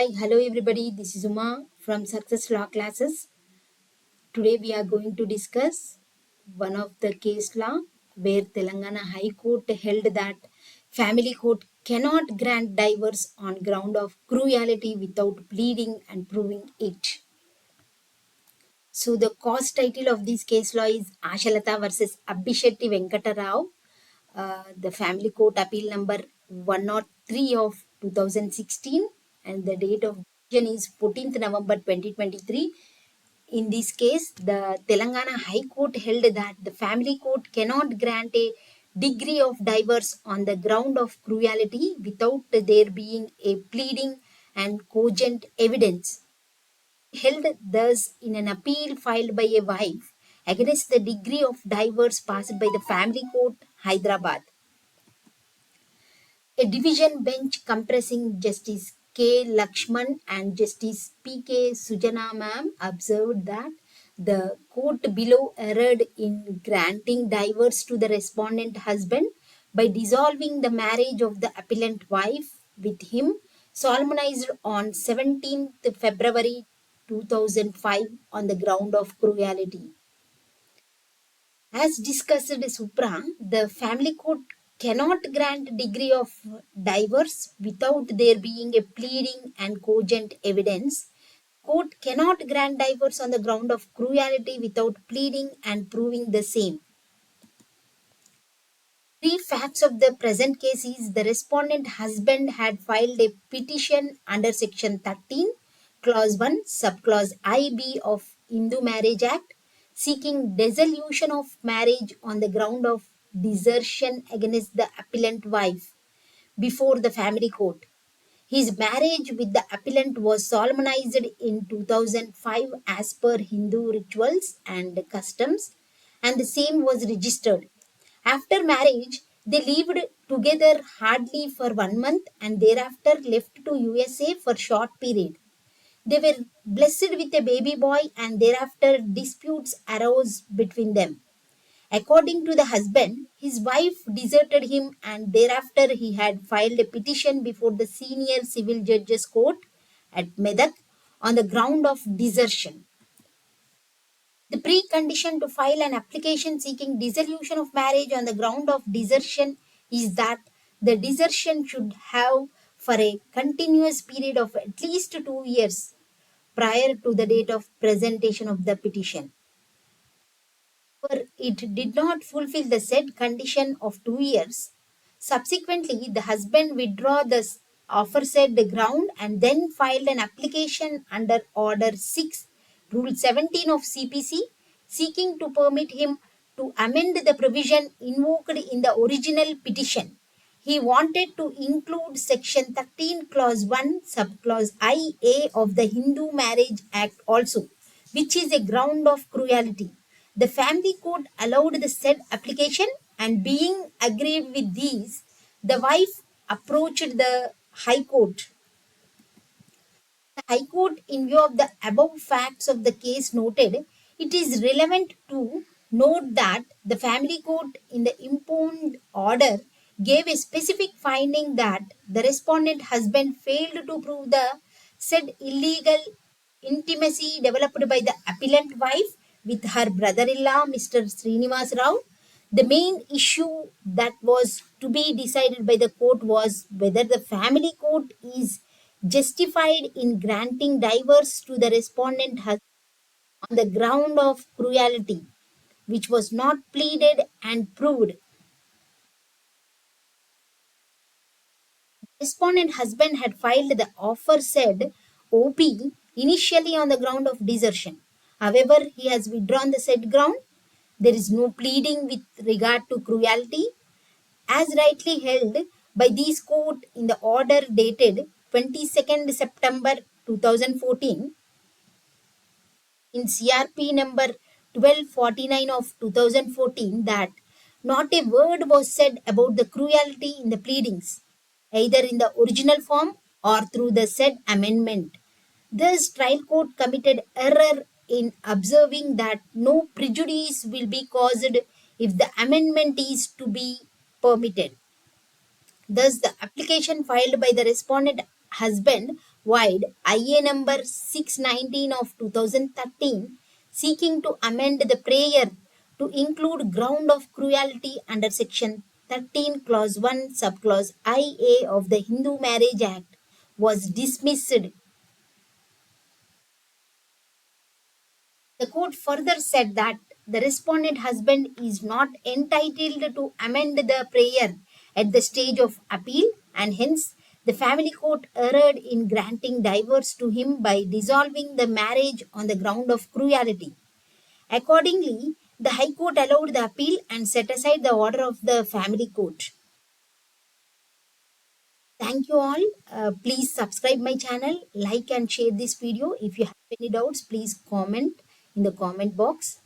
Hi, hello everybody. This is Uma from Success Law Classes. Today we are going to discuss one of the case law where Telangana High Court held that family court cannot grant divorce on ground of cruelty without pleading and proving it. So the cause title of this case law is Ashalata versus Abhishetti Venkata Rao, the family court appeal number 103 of 2016, and the date of decision is 14th November 2023. In this case, the Telangana High Court held that the family court cannot grant a degree of divorce on the ground of cruelty without there being a pleading and cogent evidence. Held thus in an appeal filed by a wife against the degree of divorce passed by the family court, Hyderabad. A division bench comprising Justice K. Lakshman and Justice P. K. Sujana ma'am observed that the court below erred in granting divorce to the respondent husband by dissolving the marriage of the appellant wife with him solemnized on 17th February 2005 on the ground of cruelty. As discussed in Supra, the family court cannot grant degree of divorce without there being a pleading and cogent evidence. Court cannot grant divorce on the ground of cruelty without pleading and proving the same. Three facts of the present case is the respondent husband had filed a petition under section 13, clause 1, subclause IB of Hindu Marriage Act, seeking dissolution of marriage on the ground of desertion against the appellant wife before the family court. His marriage with the appellant was solemnized in 2005 as per Hindu rituals and customs, and the same was registered. After marriage, they lived together hardly for 1 month and thereafter left to USA for short period. They were blessed with a baby boy and thereafter disputes arose between them. According to the husband, his wife deserted him and thereafter he had filed a petition before the senior civil judges court at Medak on the ground of desertion. The precondition to file an application seeking dissolution of marriage on the ground of desertion is that the desertion should have for a continuous period of at least 2 years prior to the date of presentation of the petition. However, it did not fulfill the said condition of 2 years. Subsequently, the husband withdrew the aforesaid ground and then filed an application under Order 6, Rule 17 of CPC, seeking to permit him to amend the provision invoked in the original petition. He wanted to include Section 13, Clause 1, Subclause IA of the Hindu Marriage Act also, which is a ground of cruelty. The family court allowed the said application, and being agreed with these, the wife approached the High Court. The High Court, in view of the above facts of the case noted, it is relevant to note that the family court in the impugned order gave a specific finding that the respondent husband failed to prove the said illegal intimacy developed by the appellant wife with her brother-in-law, Mr. Srinivas Rao. The main issue that was to be decided by the court was whether the family court is justified in granting divorce to the respondent husband on the ground of cruelty, which was not pleaded and proved. Respondent husband had filed the aforesaid OP initially on the ground of desertion. However, he has withdrawn the said ground. There is no pleading with regard to cruelty, as rightly held by this court in the order dated 22nd September 2014 in CRP number 1249 of 2014 that not a word was said about the cruelty in the pleadings, either in the original form or through the said amendment. Thus, trial court committed error in observing that no prejudice will be caused if the amendment is to be permitted. Thus, the application filed by the respondent husband wide IA number 619 of 2013, seeking to amend the prayer to include ground of cruelty under section 13 clause 1 subclause IA of the Hindu Marriage Act, was dismissed. The court further said that the respondent husband is not entitled to amend the prayer at the stage of appeal, and hence the family court erred in granting divorce to him by dissolving the marriage on the ground of cruelty. Accordingly, the High Court allowed the appeal and set aside the order of the family court. Thank you all. Please subscribe my channel, like and share this video. If you have any doubts, please comment in the comment box.